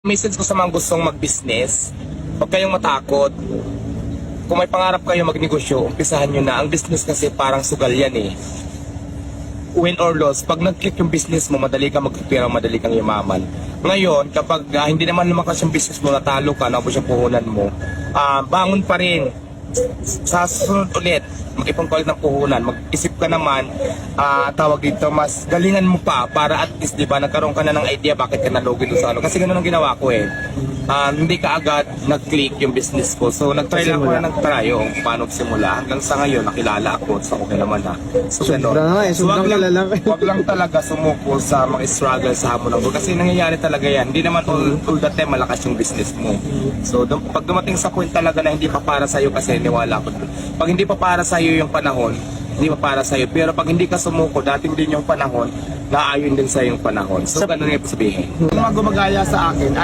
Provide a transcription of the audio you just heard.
Message ko sa mga gustong mag-business, huwag kayong matakot. Kung may pangarap kayo magnegosyo, umpisahan nyo na. Ang business kasi parang sugal yan eh. Win or loss, pag nag-click yung business mo, madali ka magkapira, madali kang yumaman. Ngayon, kapag hindi naman lumakas yung business mo, natalo ka, naubos yung puhunan mo, bangon pa rin. Sa susunod ulit, mag-ipon ka ulit ng puhunan, mag-isip ka naman, tawag dito, mas galingan mo pa para at least, di ba, nagkaroon ka na ng idea bakit ka nalugin sa ano. Kasi ganun ang ginawa ko eh. Hindi ka agad nag-click yung business ko. So, nag-try lang ako na nag-try yung paano simula. Hanggang sa ngayon, nakilala ako. So, okay naman na. So, ganun. So, wag lang talaga sumuko sa mga struggle sa hamon ng buhay. Kasi nangyayari talaga yan. Hindi naman all the time malakas yung business mo. So, pag dumating sa point talaga na hindi pa para sa'yo kasi niwala ko. Pag hindi pa para sa'yo yung panahon, hindi pa para sa'yo. Pero pag hindi ka sumuko, dating din yung panahon, naayon din sa yung panahon. So, ganun yung sabihin. Yung mga gumagaya sa akin,